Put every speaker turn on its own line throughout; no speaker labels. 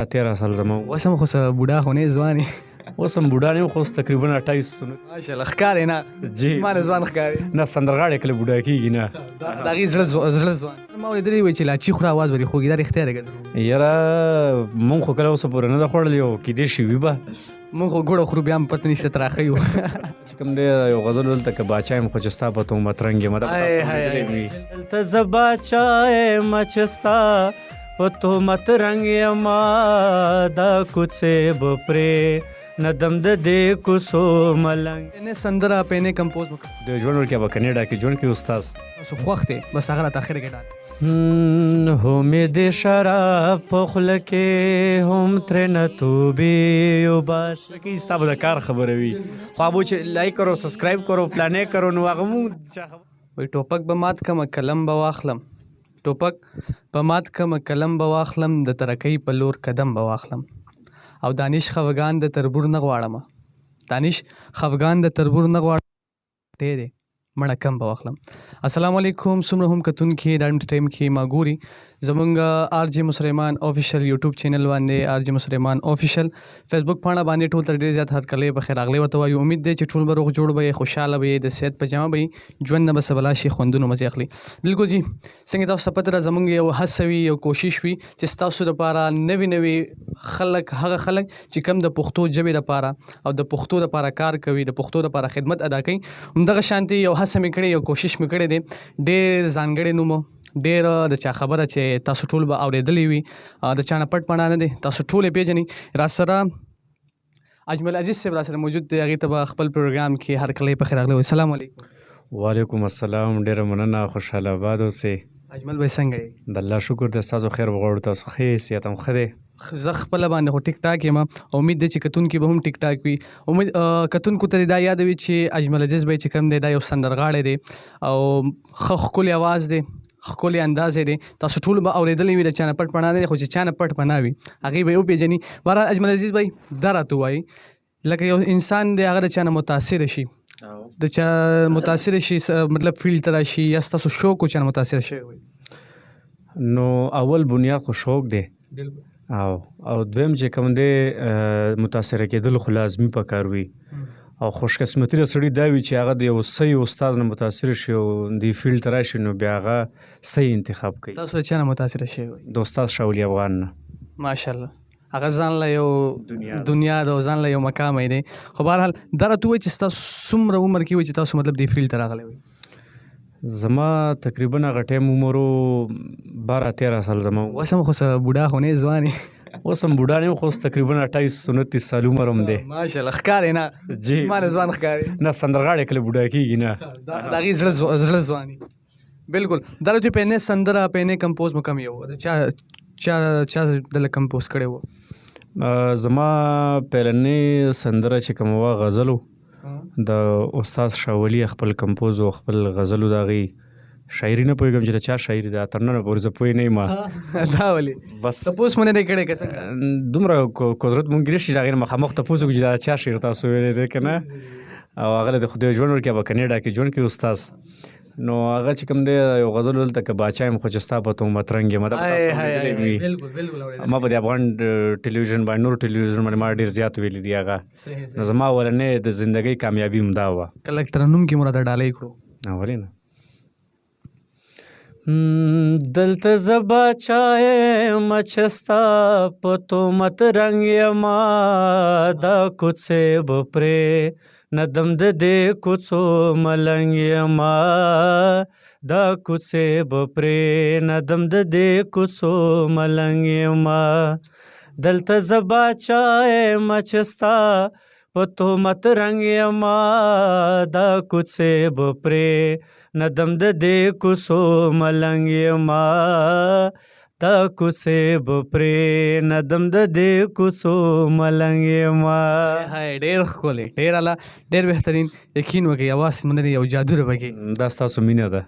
13 سال زما و.
اوس هم خو څه بوډا خو نه ځوان یې.
اوس هم بوډا نه یم خو اوس تقریبا 28
ماشاءالله ښکارې نه
جی
ما نه ځوان ښکارې.
نه سندرغاړی کله بوډا کېږي نه.
د هغې زړه ځوان ما اورېدلي وایي چې لاچي خورا اواز به دې خوږي دا رښتیا دی که دروغ؟
یاره مونږ خو کله اوسه پورې نه ده خوړلې او کیدای شي وي به
مونږ خو ګوړه خورو بیا هم پته نشته تراخه یو.
چې کوم دی یو غزل دلته که باچا یم خو چې ستا په تهمت رنګ یم دلته زه باچا یم چې ستا په تهمت رنګ یم دا کوڅې به پرې ندم د دې کوڅو ملنګ.
نه سندره پهنې کمپوز وکړه
د ژوند ورکیا به کینیډا کې ژوند کې استاد
سو خوښ دی بس هغه راته اخر کې ډال
هو مې د شراب په خوله کې هم ترېنه توبې وباس کې ستا به د کار خبره وي خو ابو چې لایک کرو سبسکرایب کرو پلانې کرو نو هغه مونږ
وایي ټوپک به مات کمه قلم به واخلم ټوپک په مات کمه قلم به واخلم د ترقۍ په لور قدم به واخلم او دانش خفګان د تربور نه غواړم دانش خفګان د تربور نه غواړم دی مړه کم به واخلم. السلام علیکم څومره هم کتونکي دا ټایم کې ما ګوري زمونږ آر جی مسلمان آفیشیل یوټیوب چینل باندې آر جی مسلمان آفیشیل فیسبوک پاڼه باندې ټول تر ډېر زیات هرکلی بخیر راغلی ورته وایو. امید دی چې ټول به روغ جوړ به یې خوشحاله به یې د صحت په جامه به یې ژوند نه به څه بلا شي خوندونو مزې اخلي. بالکل جي څنګه تاسو ته پته ده زمونږ یو هڅه وي یو کوشش وي چې ستاسو دپاره نوي نوي خلک هغه خلک چې کم د پښتو ژبې دپاره او د پښتو دپاره کار کوي د پښتو دپاره خدمت ادا کوي همدغه شانتي یو هڅه مې کړې یو کوشش مې کړی دی ډېر ځانګړی نوم ډېر د چا خبره چې تاسو ټول به اورېدلی وي د چا نه پټ پڼه نه دی تاسو ټول یې پېژنئ. راسره اجمل عزیز صاحب راسره موجود دی هغې ته به خپل پروګرام کې هرکلی پخې راغلی وي. السلام علیکم.
وعلیکم السلام ډېره مننه خوشحاله آباد اوسئ.
اجمل بھائی څنګه یې؟
د الله شکر دی ستاسو خیر وغواړو تاسو ښه یې صحت هم ښه دی.
زه خپله باندې خو ټیک ټاک یم امید دی چې کتونکي به هم ټیک ټاک وي. امید کتونکو ته دا یاد وي چې اجمل عزیز بھائی چې کوم دی دا یو سندرغاړی دی او ښه ښکلی اواز دی ښکلی انداز دی تاسو ټول به اورېدلی وي د چا نه پټ پڼه نه دی خو چې چا نه پټ پڼه وي هغې به یې وپېژني. بهرحال اجمل عزیز بھائی دا راته ووایي لکه یو انسان دی هغه د چا نه متاثره شي د چا متاثره شي مطلب فیلډ ته راشي یا ستاسو شوق و چا نه متاثره شوی وي
نو اول بنیاد خو شوق دی او دویم چې کوم دی متاثره کېدل خو لازمي پکار وي او خوشقسمتي د سړي دا وي چې هغه د یو صحیح استاد نه متاثره شي او دې فیلډ ته راشي نو بیا هغه صحیح انتخاب کوي.
تاسو د چا نه متاثره شوی وي؟
د استاد شاولي افغان نه.
ماشاءالله هغه ځان له یو دنیا د ځان له یو مقام دی خو بهرحال دا راته ووایي چې ستاسو څومره عمر کې وایي چې تاسو مطلب دې فیلډ ته راغلی وئ؟
زما تقریبا هغه ټایم عمر 12-13 سال زما و.
اوس هم خو څه بوډا خو نه ځوان یې.
اوس هم بوډا نه یم خو اوس تقریبا 28-29 سال عمر هم دی.
ماشاءالله ښکارې نه
جی
ما نه ځوان ښکارې.
نه سندرغاړی کله بوډا کېږي نه
د هغې زړه ځواني بالکل. دا راته پهنې سندره پهنې کمپوز مو کم یو چا دله کمپوز کړی و؟
زما پهلنۍ سندره چې کومه وه غزل و د استاد شاولي خپل کمپوز او خپل غزل و د هغې شاعري نه پوهېږم چې د چا شاعري ده تر ننه پورې زه پوه نه یم
دا ولې
بس
تپوس مو نه دی کړی که څنګه
دومره قدرت ممکن نه شي د هغې نه مخامخ تپوس وکړو چې دا چا شعر تاسو ویلی دی که نه او هغه له د خدای ژوند ورکړي به کینیډا کې ژوند کې استاد نو هغه چې کوم دی یو غزل دلته که باچا یم خو چې ستا په تهمت رنګ یم ما په د افغان ټلویزیون باندې نور ټلویزیون باندې ما ډېر زیات ویلي دي هغه نو زما اولنۍ د زندګۍ کامیابي هم دا وه.
که لږ ترنم کې مو راته ډالۍ کړو.
ولې نه دلته زه باچا یم چې ستا په تهمت رنګ یم دا کوڅې به پرې ندم د دې کوڅو ملنګ یم دا کوڅې به پرې ندم د دې کوڅو ملنګ یم دلته زه باچا یم چې ستا په تهمت رنګ یم دا کوڅې به پرې ندم د دې کوڅو ملنګ یم دا کوڅې به پرې ندم د دې کوڅو ملنګ یم.
ډېر ښکلی ډېر اعلی ډېر بهترین یقین وکړئ اواز نه یو جادو ده پکې
دا ستاسو مینه ده.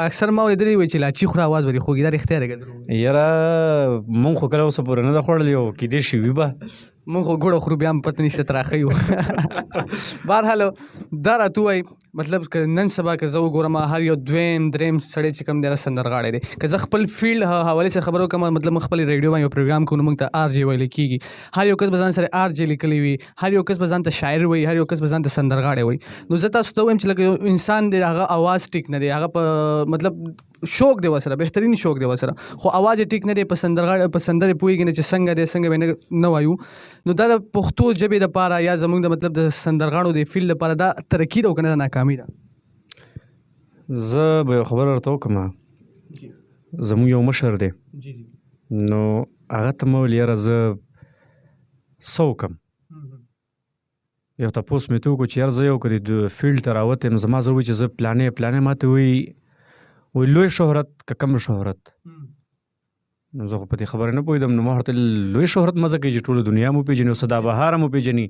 اکثر ما اورېدلی وایي چې لاچي خوره اواز به دې خوږي دا رښتیا دی که دروغ؟
یاره مونږ خو کله اوسه پورې نه ده خوړلې او کیدای شي وي به
مونږ خو ګوړه خورو بیا هم پته نشته تراخه یو. بهرحال دا راته ووایي مطلب که نن سبا که زه وګورم هر یو دویم دریم سړی چې کوم دی هغه سندرغاړی دی. که زه خپل فیلډ حوالې سره خبرې وکړم مطلب موږ خپل ریډیو باندې یو پروګرام کوو نو موږ ته آر جې ویل کېږي. هر یو کس به ځان سره آر جې لیکلی وي، هر یو کس به ځان ته شاعر وایي، هر یو کس به ځان ته سندرغاړی وایي. نو زه تاسو ته وایم چې لکه یو انسان دی هغه اواز ټیک نه دی، هغه په مطلب شوق دی ورسره، بهترین شوق دی ورسره، خو اواز یې ټیک نه دی، په سندرې پوهېږي نه چې څنګه دی څنګه به نه وایو. نو دا د پښتو ژبې دپاره یا زموږ د مطلب د سندرغاړو د فیلډ دپاره دا ترقي ده او که نه دا ناکامي ده؟
زه به یو خبره ورته وکړم. زموږ یو مشر دی نو هغه ته مې ویل یاره زه څه وکړم. یو تپوس مې ته وکړو چې یاره زه یو که د فیلډ ته راوتی یم زما زه وایي چې زه پلانې ما ته وایي لوی شهرت که کم شهرت. نو زه خو په دې خبره نه پوهېدم. نو ما ورته لوی شهرت مه ځکه چې ټوله دنیا مو پېژني او سدابهار مو پېژني.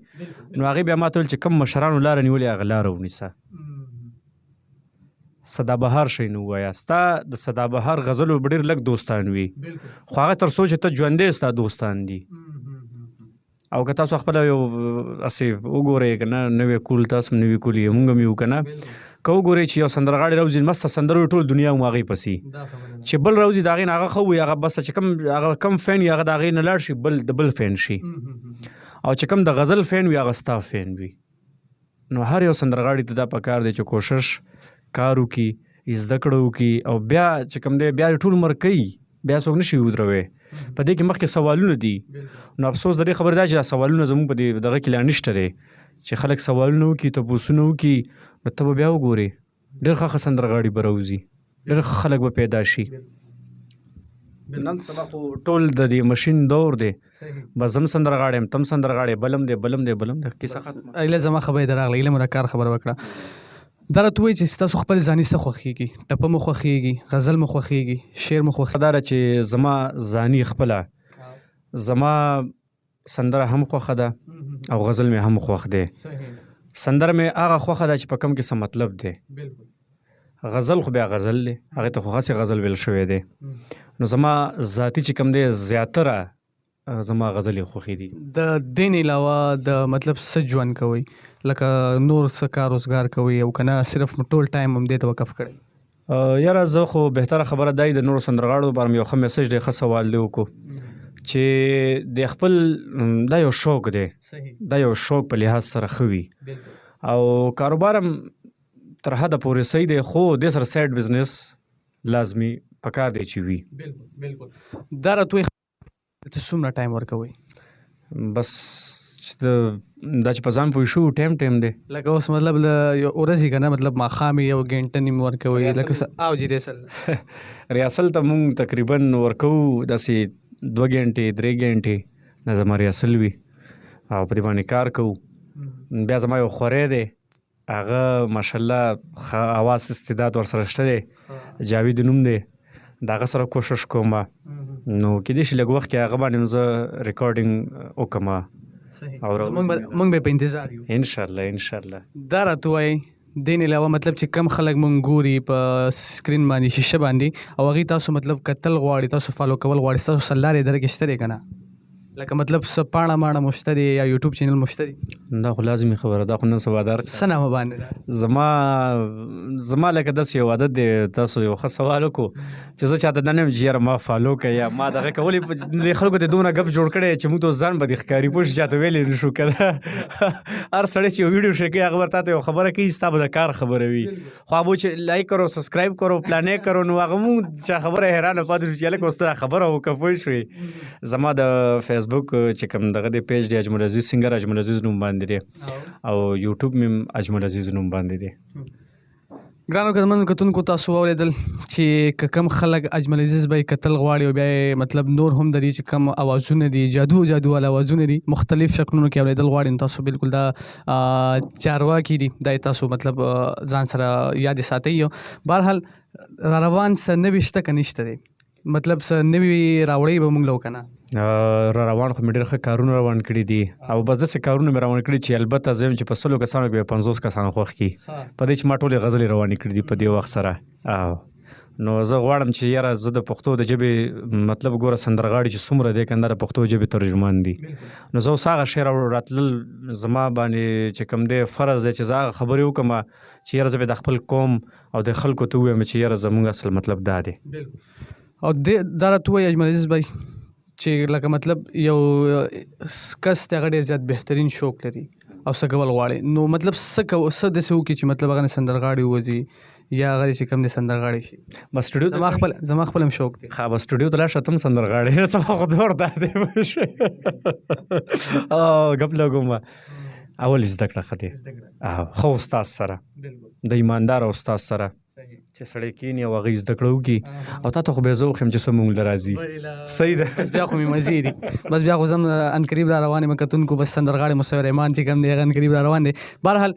نو هغې بیا ما ته ویل چې کم مشرانو لاره نیولې هغه لاره ونیسه، سدابهار شی نه ووایه. ستا د سدابهار غزلو به ډېر لږ دوستان وي خو هغه تر څو چې ته ژوندی ستا دوستان دي. او که تاسو خپله یو هسې وګورئ که نه نوی کول تاسو هم نوي کول یې مونږ هم یو که نه که وګورئ چې یو سندرغاړی راوځي مسته سندرو ټول دنیا هم هغې پسې چې بل راوځي د هغې نه هغه ښه وي هغه بس چې هغه کم فین وي هغه د هغې نه لاړ شي د بل فین شي، او چې کم د غزل فین وي هغه ستا فین وي. نو هر یو سندرغاړي ته دا پکار دی چې کوشش کار وکړي، زده کړه وکړي او بیا چې کوم دی بیا ټول عمر کوي بیا څوک نشي ودروی. په دې کې مخکې سوالونه دي. نو افسوس د دې خبرې دا چې دا سوالونه زموږ په دې دغه کې لا نشته دی چې خلک سوالونه وکړي تپوسونه وکړي. نو ته به بیا وګورې ډېر ښه سندرغاړي به راوځي، ډېر ښه خلک به پیدا شي. نن سبا خو ټول د دې مشین دور دی، بس زم سندرغاړی یم تم سندرغاړی بلم دی کیسه ختمه.
ایله زما خبرې در راغله، ایله مو د کار خبره وکړه. دا راته ووایي چې ستاسو خپل ځاني څه خوښېږي؟ ټپه مو خوښېږي، غزل مو خوښېږي، شعر مو خوښېږي؟
دا ده چې زما ځاني خپله زما سندره هم خوښه ده او غزل مې هم خوښ دی. سندره مې هغه خوښه ده چې په کم کې څه مطلب دی. غزل خو بیا غزل دی، هغې ته خو هسې غزل ویل شوی دی. نو زما ذاتي چې کوم دی زیاتره زما غزلې خوښې دي.
د دې نه علاوه د مطلب څه ژوند کوئ؟ لکه نور څه کار روزګار کوئ او که نه صرف ټول ټایم هم دې ته وقف کړی؟
یاره زه خو بهتره خبره دا د نورو سندرغاړو لپاره مې یو ښه میسج دی، ښه سوال دی وکړو چې د خپل دا یو شوق دی، دا یو شوق په لحاظ سره ښه وي او کاروبار هم تر حده پورې صحیح دی خو دې سره سایډ بزنس لازمي پکار دی چې وي.
بالکل. دا راته وایي ته څومره ټایم ورکوئ؟
بس دا چې په ځان پوه شو ټایم دی
لکه اوس مطلب یو ورځې که نه مطلب ماښام یو ګنټه نیم ورکوئ لکه او جی
ریاسل ته مونږ تقریبا ورکوو داسې 2 ګنټې 3 ګنټې دا زما ریاسل وي او په دې باندې کار کوو. بیا زما یو خوری دی هغه ماشاءالله ښه اواز استعداد ورسره شته دی، جاوید نوم دی، د هغه سره کوشش کوم نو کېدای شي لږ وخت کې هغه باندې زه ریکارډینګ وکړم او
مونږ به په انتظار یو
انشاءالله.
دا راته وایي دې نه علاوه مطلب چې کم خلک مونږ ګوري په سکرین باندې شیشه باندې او هغې تاسو مطلب کتل غواړي، تاسو فالو کول غواړي، ستاسو سره لارې درکې شته دی که نه؟ لکه مطلب څه پاڼه ماڼه مو شته دی یا یوټیوب چینل مو شته دی؟
دا خو لازمي خبره ده، خو نن سبا دار
څه نامه باندې
زما لکه داسې یو عادت دی. تاسو یو ښه سوال وکړو چې زه چاته دا نه یم چې یاره ما فالو کړه یا ما دغه کولې د خلکو د دومره ګپ جوړ کړی چې موږ ته ځان به د ښکاري پوه شي چاته ویلی نه شو که نه. هر سړی چې یو ویډیو شیر کوي هغه به تا ته یو خبره کوي ستا به د کار خبره وي خو هغه چې لایک کرو سبسکرایب کرو پلانې کرو نو هغه مونږ چې خبره حیرانه پاتې شو چې هلکه اوس ته خبره وکړه پوه شوې. زما د فیسبوک چې کوم دغه دی پیج دی اجمل عزیز سنگر اجمل عزیز نوم باندې دی او یوټیوب مې اجمل عزیز نوم باندې دی.
ګرانو قدرمنو کتونکو تاسو واورېدل چې که کم خلک اجمل عزیز به یې کتل غواړي او بیا یې مطلب نور هم د دې چې کم اوازونه دي جادو والا اوازونه دي مختلف شکلونو کې اورېدل غواړي نو تاسو بالکل دا چارواکي دي دا یې تاسو مطلب ځان سره یاد ساتئ. بهرحال را روان څه نوي شته که نشته دی مطلب څه نوي راوړی به موږ له که نه؟
را روان خو مې ډېر ښه کارونه روان کړي دي او بس داسې کارونه مې روان کړي چې البته زه یم چې په 100 کسانو کې 50 کسانو خوښ کړي په دې چې ما ټولې غزلې روانې کړي دي په دې وخت سره. نو زه غواړم چې یاره زه د پښتو د ژبې مطلب ګوره سندرغاړي چې څومره دی کنه د پښتو ژبې ترجمان دي نو زه اوس هغه شعر راتلل زما باندې چې کوم دی فرض دی چې زه هغه خبرې وکړم چې یاره زه به د خپل قوم او د خلکو ته ووایم چې یاره زموږ اصل مطلب دا دی.
او دا راته ووایي اجمل عزیز بھائی چې لکه مطلب یو کس دی هغه ډېر زیات بهترین شوق لري او څه کول غواړي نو مطلب څه داسې وکړي چې مطلب هغه نه سندرغاړي ووځي یا هغه چې کوم دی سندرغاړی شي.
بس سټوډیو
زما خپل هم شوق دی.
ښه بس سټوډیو ته لاړ شه ته هم سندرغاړی څه خو دور دا دی ګپ لګوم اول زده کړه ښه دی ښه استاد سره د ایماندار استاد سره چې سړی کیني او هغه زده کړه وکړي او تا ته خو بیا زه وښیم چې څه موږ له راځي صحیح ده
بس بیا خو مې مزې دي بس بیا خو زه هم انقریب را روان یم کتونکو بس سندرغاړی مصور رحمان چې کوم دی هغه انقریب را روان دی. بهرحال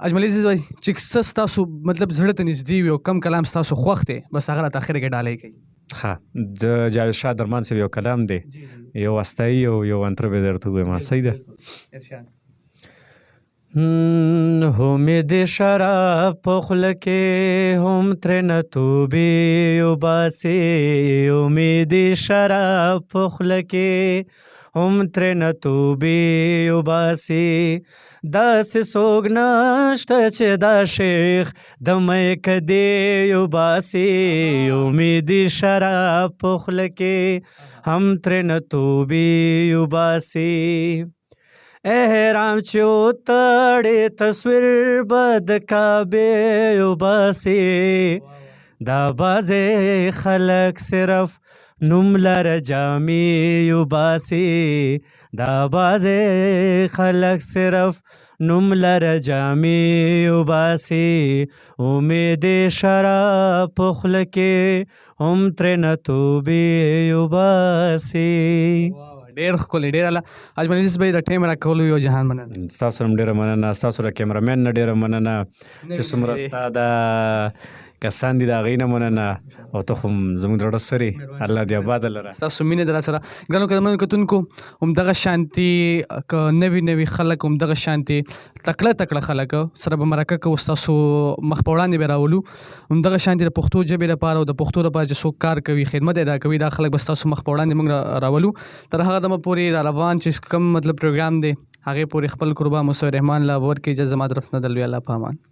اجمل عزیز بھائی چې څه ستاسو مطلب زړه ته نږدې وي او کم کلام ستاسو خوښ دی بس هغه راته اخر کې ډالۍ کوي.
ښه د جاوید شاه درمان صاحب یو کلام دی یو استایي او یو انتره به درته ووایم صحیح ده. امید شراب په خوله کې هم ترېنه توبې وباسي امید شراب په خوله کې هم ترېنه توبې وباسي داسې څوک نشته چې دا شیخ د میکدې وباسي امید شراب په خوله کې هم ترېنه توبې وباسي احرام چې وتړې تصویر به د کعبې وباسي دا بعضې خلک صرف نوم لره جامې وباسي دا بعضې خلک صرف نوم لره جامې وباسي امید شراب په خوله کې هم ترېنه توبې وباسي.
ډېر ښکلی ډېر اعلی اجمل عزیز بھائی د ټایم راکولو یو جهان مننه.
ستاسو هم ډېره مننه ستاسو د کیمرامین نه ډېره مننه چې څومره ستا د کسان دي د هغوی نه مننه او ته خو زموږ د زړه سر یې الله دې اباده لره.
ستاسو مینه د راسره ګرانو قدرمنو کتونکو همدغه شانتي که نوي خلک همدغه شانتي تکړه خلک سره به مرکه کوو ستاسو مخ په وړاندې به راولو همدغه شانتي د پښتو ژبې لپاره او د پښتو لپاره چې څوک کار کوي خدمت ادا کوي دا خلک به ستاسو مخ په وړاندې موږ راولو تر هغه دمه پورې را روان چې کوم مطلب پروګرام دی هغې پورې خپل قربا مصور رحمان له ورکړي اجازه ما طرف نه د لوی الله په امان.